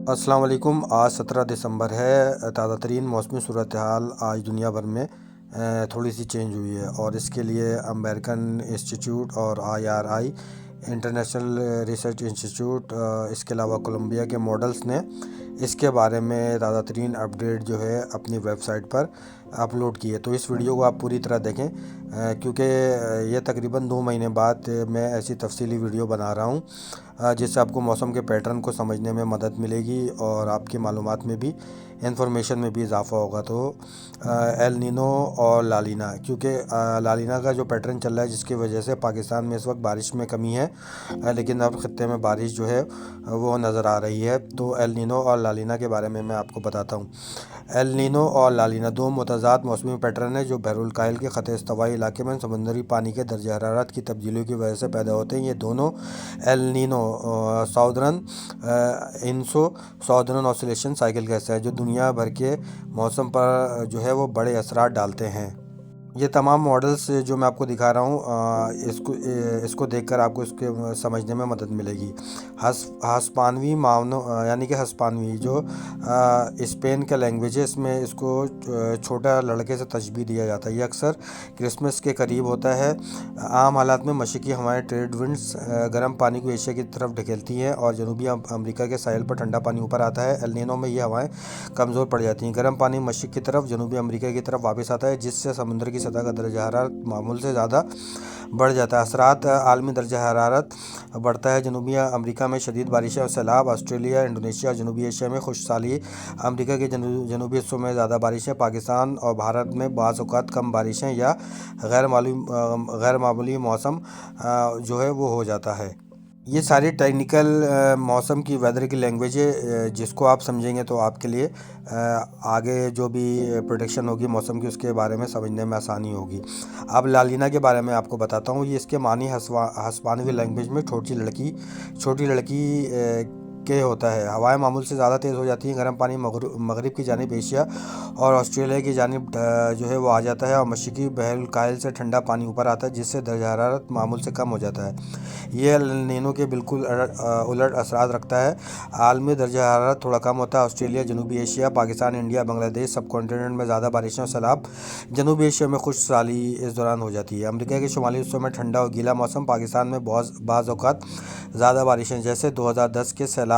السلام علیکم۔ آج 17 دسمبر ہے۔ تازہ ترین موسمی صورتحال آج دنیا بھر میں تھوڑی سی چینج ہوئی ہے، اور اس کے لیے امریکن انسٹیٹیوٹ اور IRI انٹرنیشنل ریسرچ انسٹیٹیوٹ، اس کے علاوہ کولمبیا کے ماڈلز نے اس کے بارے میں تازہ ترین اپڈیٹ جو ہے اپنی ویب سائٹ پر اپلوڈ کی ہے۔ تو اس ویڈیو کو آپ پوری طرح دیکھیں، کیونکہ یہ تقریباً 2 مہینے بعد میں ایسی تفصیلی ویڈیو بنا رہا ہوں جس سے آپ کو موسم کے پیٹرن کو سمجھنے میں مدد ملے گی اور آپ کی معلومات میں بھی، انفارمیشن میں بھی اضافہ ہوگا۔ تو ایل نینو اور لالینا، کیونکہ لالینا کا جو پیٹرن چل رہا ہے جس کی وجہ سے پاکستان میں اس وقت بارش میں کمی ہے، لیکن اب خطے میں بارش جو ہے وہ نظر آ رہی ہے۔ تو ایل نینو اور لالینا کے بارے میں آپ کو بتاتا ہوں۔ ایل نینو اور لالینا دو متضاد موسمی پیٹرن ہیں جو بحر الکاہل کے خط استوائی علاقے میں سمندری پانی کے درجہ حرارت کی تبدیلیوں کی وجہ سے پیدا ہوتے ہیں۔ یہ دونوں El Nino southern ENSO southern oscillation cycle کا حصہ ہے، جو دنیا بھر کے موسم پر جو ہے وہ بڑے اثرات ڈالتے ہیں۔ یہ تمام ماڈلز جو میں آپ کو دکھا رہا ہوں، اس کو دیکھ کر آپ کو اس کے سمجھنے میں مدد ملے گی۔ ہسپانوی معنوں، یعنی کہ ہسپانوی جو اسپین کا لینگویج ہے، اس میں اس کو چھوٹا لڑکے سے تشبیہ دیا جاتا ہے۔ یہ اکثر کرسمس کے قریب ہوتا ہے۔ عام حالات میں مشرقی ہوائیں ٹریڈ ونڈز گرم پانی کو ایشیا کی طرف ڈھکیلتی ہیں اور جنوبی امریکہ کے ساحل پر ٹھنڈا پانی اوپر آتا ہے۔ ایل نینو میں یہ ہوائیں کمزور پڑ جاتی ہیں، گرم پانی مشرق کی طرف جنوبی امریکہ کی طرف واپس آتا ہے، جس سے سمندر کی سطح کا درجہ حرارت معمول سے زیادہ بڑھ جاتا ہے۔ اثرات: عالمی درجہ حرارت بڑھتا ہے، جنوبی امریکہ میں شدید بارشیں اور سیلاب، آسٹریلیا، انڈونیشیا اور جنوبی ایشیا میں خشک سالی، امریکہ کے جنوبی حصوں میں زیادہ بارشیں، پاکستان اور بھارت میں بعض اوقات کم بارشیں یا غیر معمولی موسم جو ہے وہ ہو جاتا ہے۔ یہ ساری ٹیکنیکل موسم کی ویدر کی لینگویج ہے، جس کو آپ سمجھیں گے تو آپ کے لیے آگے جو بھی پریڈکشن ہوگی موسم کی، اس کے بارے میں سمجھنے میں آسانی ہوگی۔ اب لالینا کے بارے میں آپ کو بتاتا ہوں۔ یہ اس کے معنی ہسپانوی لینگویج میں چھوٹی لڑکی کے ہوتا ہے۔ ہوائیں معمول سے زیادہ تیز ہو جاتی ہیں، گرم پانی مغرب کی جانب ایشیا اور آسٹریلیا کی جانب جو ہے وہ آ جاتا ہے، اور مشرقی بحر الکاہل سے ٹھنڈا پانی اوپر آتا ہے، جس سے درجہ حرارت معمول سے کم ہو جاتا ہے۔ یہ ایل نینو کے بالکل الٹ اثرات رکھتا ہے۔ عالمی درجہ حرارت تھوڑا کم ہوتا ہے، آسٹریلیا، جنوبی ایشیا، پاکستان، انڈیا، بنگلہ دیش سب کانٹیننٹ میں زیادہ بارشیں اور سیلاب، جنوبی ایشیا میں خشک سالی اس دوران ہو جاتی ہے۔ امریکہ کے شمالی حصوں میں ٹھنڈا اور گیلا موسم، پاکستان میں بعض اوقات زیادہ بارشیں، جیسے 2010 کے سیلاب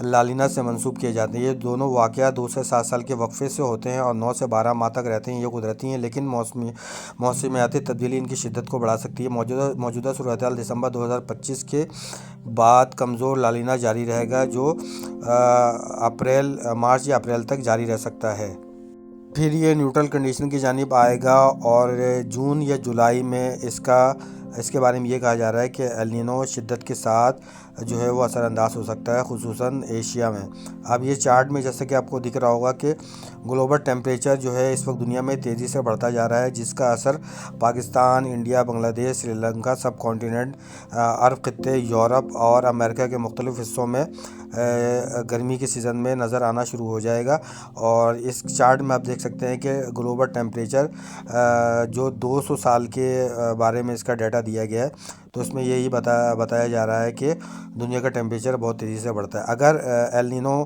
لالینا سے منسوب کیے جاتے ہیں۔ یہ دونوں واقعات 2 سے 7 سال کے وقفے سے ہوتے ہیں اور 9 سے 12 ماہ تک رہتے ہیں۔ یہ قدرتی ہیں، لیکن موسمیاتی تبدیلی ان کی شدت کو بڑھا سکتی ہے۔ موجودہ صورتحال دسمبر 2025 کے بعد کمزور لالینا جاری رہے گا، جو مارچ یا اپریل تک جاری رہ سکتا ہے۔ پھر یہ نیوٹرل کنڈیشن کی جانب آئے گا، اور جون یا جولائی میں اس کے بارے میں یہ کہا جا رہا ہے کہ ایل نینو شدت کے ساتھ جو ہے وہ اثر انداز ہو سکتا ہے، خصوصاً ایشیا میں۔ اب یہ چارٹ میں جیسے کہ آپ کو دکھ رہا ہوگا کہ گلوبل ٹیمپریچر جو ہے اس وقت دنیا میں تیزی سے بڑھتا جا رہا ہے، جس کا اثر پاکستان، انڈیا، بنگلہ دیش، سری لنکا، سب کانٹیننٹ، عرب خطے، یورپ اور امریکہ کے مختلف حصوں میں گرمی کے سیزن میں نظر آنا شروع ہو جائے گا۔ اور اس چارٹ میں آپ دیکھ سکتے ہیں کہ گلوبل ٹیمپریچر جو 200 سال کے بارے میں اس کا ڈیٹا دیا گیا ہے، تو اس میں یہی بتایا جا رہا ہے کہ دنیا کا ٹیمپریچر بہت تیزی سے بڑھتا ہے۔ اگر ایل نینو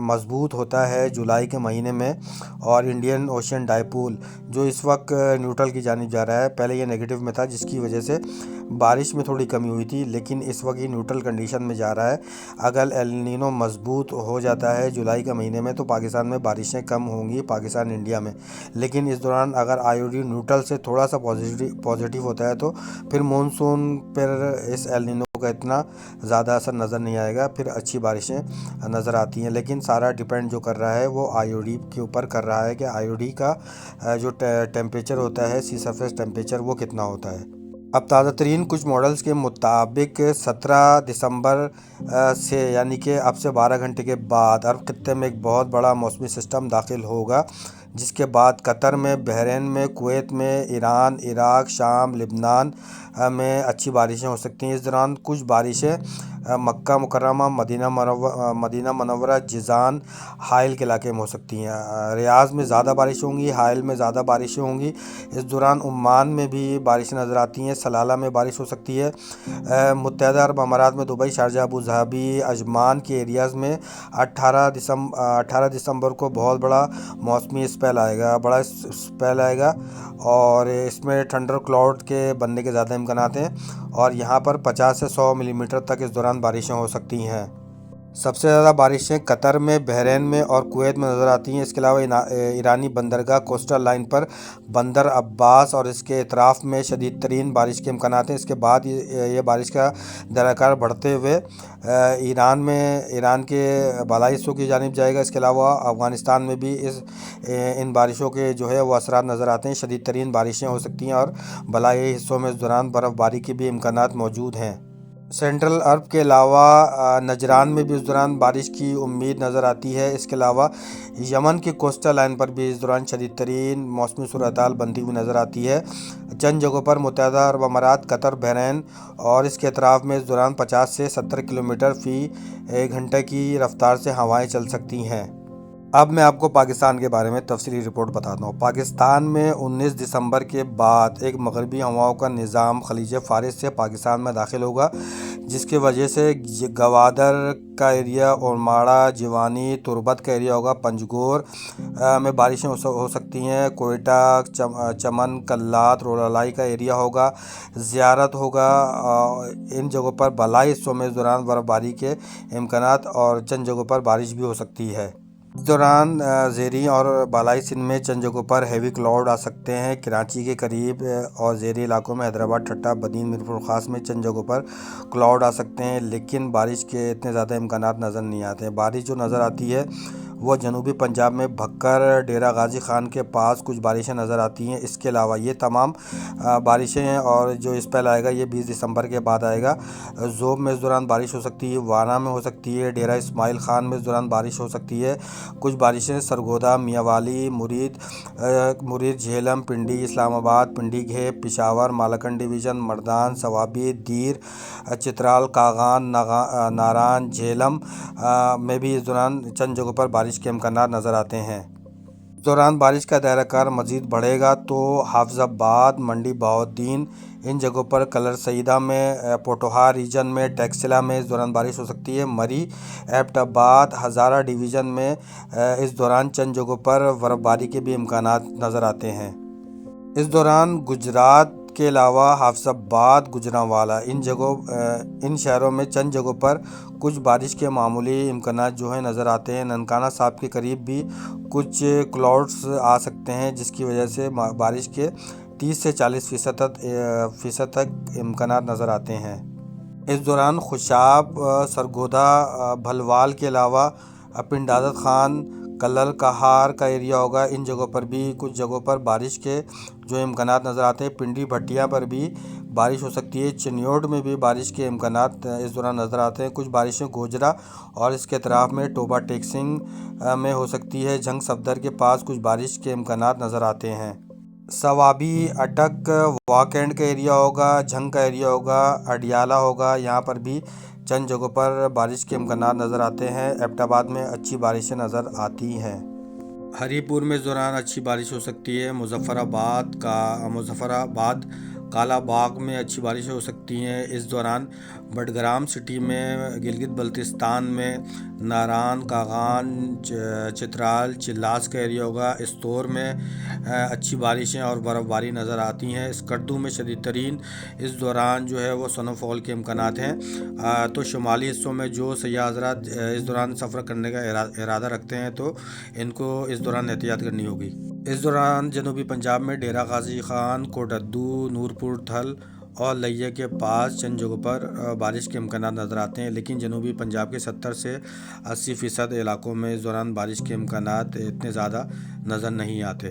مضبوط ہوتا ہے جولائی کے مہینے میں، اور انڈین اوشین ڈائپول جو اس وقت نیوٹرل کی جانب جا رہا ہے، پہلے یہ نیگیٹو میں تھا جس کی وجہ سے بارش میں تھوڑی کمی ہوئی تھی، لیکن اس وقت یہ نیوٹرل کنڈیشن میں جا رہا ہے۔ اگر ایل نینو مضبوط ہو جاتا ہے جولائی کے مہینے میں، تو پاکستان میں بارشیں کم ہوں گی، پاکستان انڈیا میں، لیکن اس دوران اگر IOD نیوٹرل سے تھوڑا سا پازیٹیو ہوتا ہے تو پھر مونسون پر اس ایل نینو کا اتنا زیادہ اثر نظر نہیں آئے گا، پھر اچھی بارشیں نظر آتی ہیں۔ لیکن سارا ڈیپینڈ جو کر رہا ہے وہ IOD کے اوپر کر رہا ہے کہ IOD کا جو ٹیمپریچر ہوتا ہے، سی سرفیس ٹیمپریچر، وہ کتنا ہوتا ہے۔ اب تازہ ترین کچھ ماڈلز کے مطابق 17 دسمبر سے، یعنی کہ اب سے 12 گھنٹے کے بعد، عرب خطے میں ایک بہت بڑا موسمی سسٹم داخل ہوگا، جس کے بعد قطر میں، بحرین میں، کویت میں، ایران، عراق، شام، لبنان میں اچھی بارشیں ہو سکتی ہیں۔ اس دوران کچھ بارشیں مکہ مکرمہ، مدینہ منورہ، جیزان، حائل کے علاقے میں ہو سکتی ہیں۔ ریاض میں زیادہ بارشیں ہوں گی، حائل میں زیادہ بارشیں ہوں گی۔ اس دوران عمان میں بھی بارشیں نظر آتی ہیں، صلالہ میں بارش ہو سکتی ہے۔ متحدہ عرب امارات میں دبئی، شارجہ، ابوظہبی، عجمان کے ایریاز میں 18 دسمبر کو بہت بڑا موسمی اسپیل آئے گا اور اس میں تھنڈر کلاؤڈ کے بننے کے زیادہ امکانات ہیں، اور یہاں پر 50 سے 100 ملی میٹر تک اس دوران بارشیں ہو سکتی ہیں۔ سب سے زیادہ بارشیں قطر میں، بحرین میں اور کویت میں نظر آتی ہیں۔ اس کے علاوہ ایرانی بندرگاہ کوسٹل لائن پر بندر عباس اور اس کے اطراف میں شدید ترین بارش کے امکانات ہیں۔ اس کے بعد یہ بارش کا درکار بڑھتے ہوئے ایران کے بالائی حصوں کی جانب جائے گا۔ اس کے علاوہ افغانستان میں بھی ان بارشوں کے جو ہے وہ اثرات نظر آتے ہیں۔ شدید ترین بارشیں ہو سکتی ہیں اور بالائی حصوں میں اس دوران برف باری کے بھی امکانات موجود ہیں۔ سینٹرل عرب کے علاوہ نجران میں بھی اس دوران بارش کی امید نظر آتی ہے۔ اس کے علاوہ یمن کی کوسٹل لائن پر بھی اس دوران شدید ترین موسمی صورتحال بنتی ہوئی نظر آتی ہے۔ چند جگہوں پر متحدہ عرب امارات، قطر، بحرین اور اس کے اطراف میں اس دوران 50 سے 70 کلومیٹر فی گھنٹہ کی رفتار سے ہوائیں چل سکتی ہیں۔ اب میں آپ کو پاکستان کے بارے میں تفصیلی رپورٹ بتاتا ہوں۔ پاکستان میں 19 دسمبر کے بعد ایک مغربی ہواؤں کا نظام خلیج فارس سے پاکستان میں داخل ہوگا، جس کی وجہ سے گوادر کا ایریا، اورماڑہ، جیوانی، تربت کا ایریا ہوگا۔ پنجگور میں بارشیں ہو سکتی ہیں۔ کوئٹہ، چمن، کلات، رولالائی کا ایریا ہوگا، زیارت ہوگا۔ ان جگہوں پر بالائی حصوں میں اس دوران برف باری کے امکانات اور چند جگہوں پر بارش بھی ہو سکتی ہے۔ اس دوران زیریں اور بالائی سندھ میں چند جگہوں پر ہیوی کلاؤڈ آ سکتے ہیں۔ کراچی کے قریب اور زیریں علاقوں میں حیدرآباد، ٹھٹہ، بدین، میرپور خاص میں چند جگہوں پر کلاؤڈ آ سکتے ہیں، لیکن بارش کے اتنے زیادہ امکانات نظر نہیں آتے ہیں۔ بارش جو نظر آتی ہے وہ جنوبی پنجاب میں بھکر، ڈیرہ غازی خان کے پاس کچھ بارشیں نظر آتی ہیں۔ اس کے علاوہ یہ تمام بارشیں اور جو اسپیل آئے گا یہ 20 دسمبر کے بعد آئے گا۔ ذوب میں اس دوران بارش ہو سکتی ہے، وانا میں ہو سکتی ہے، ڈیرہ اسماعیل خان میں اس دوران بارش ہو سکتی ہے۔ کچھ بارشیں سرگودا، میاں والی، مرید، جہلم، پنڈی، اسلام آباد، پنڈی گھیب، پشاور، مالاکنڈ ڈویژن، مردان، صوابی، دیر، چترال، کاغان، ناران، جہلم میں بھی اس دوران چند جگہوں پر بارش کے امکانات نظر آتے ہیں۔ اس دوران بارش کا دائرہ کار مزید بڑھے گا تو حافظ آباد، منڈی بہاؤالدین، ان جگہوں پر، کلر سیدہ میں، پوٹھوہار ریجن میں، ٹیکسلا میں اس دوران بارش ہو سکتی ہے۔ مری، ایبٹ آباد، ہزارہ ڈویژن میں اس دوران چند جگہوں پر برف باری کے بھی امکانات نظر آتے ہیں۔ اس دوران گجرات کے علاوہ حافظ آباد، گوجرانوالہ، ان شہروں میں چند جگہوں پر کچھ بارش کے معمولی امکانات جو ہیں نظر آتے ہیں۔ ننکانہ صاحب کے قریب بھی کچھ کلاؤڈز آ سکتے ہیں، جس کی وجہ سے بارش کے 30 سے 40% تک امکانات نظر آتے ہیں۔ اس دوران خوشاب، سرگودا، بھلوال کے علاوہ پنڈ عادت خان، کلل کہار کا ایریا ہوگا۔ ان جگہوں پر بھی کچھ جگہوں پر بارش کے جو امکانات نظر آتے ہیں۔ پنڈی بھٹیا پر بھی بارش ہو سکتی ہے۔ چنیوٹ میں بھی بارش کے امکانات اس دوران نظر آتے ہیں۔ کچھ بارشیں گوجرا اور اس کے اطراف میں ٹوبہ ٹیکسنگ میں ہو سکتی ہے۔ جھنگ صفدر کے پاس کچھ بارش کے امکانات نظر آتے ہیں۔ صوابی، اٹک، واک اینڈ کا ایریا ہوگا، جھنگ کا ایریا ہوگا، اڈیالہ ہوگا، یہاں پر بھی چند جگہوں پر بارش کے امکانات نظر آتے ہیں۔ ایبٹ آباد میں اچھی بارشیں نظر آتی ہیں۔ ہری پور میں اس دوران اچھی بارش ہو سکتی ہے۔ مظفر آباد، کالا باغ میں اچھی بارشیں ہو سکتی ہیں اس دوران۔ بٹگرام سٹی میں، گلگت بلتستان میں، ناران، کاغان، چترال، چلاس کا ایریا ہوگا۔ استور میں اچھی بارشیں اور برف باری نظر آتی ہیں۔ اسکردو میں شدید ترین اس دوران جو ہے وہ سنو فال کے امکانات ہیں۔ تو شمالی حصوں میں جو سیاح حضرات اس دوران سفر کرنے کا ارادہ رکھتے ہیں تو ان کو اس دوران احتیاط کرنی ہوگی۔ اس دوران جنوبی پنجاب میں ڈیرہ غازی خان، کوٹدو، نورپور تھل اور لیا کے پاس چند جگہوں پر بارش کے امکانات نظر آتے ہیں، لیکن جنوبی پنجاب کے 70 سے 80% علاقوں میں اس دوران بارش کے امکانات اتنے زیادہ نظر نہیں آتے۔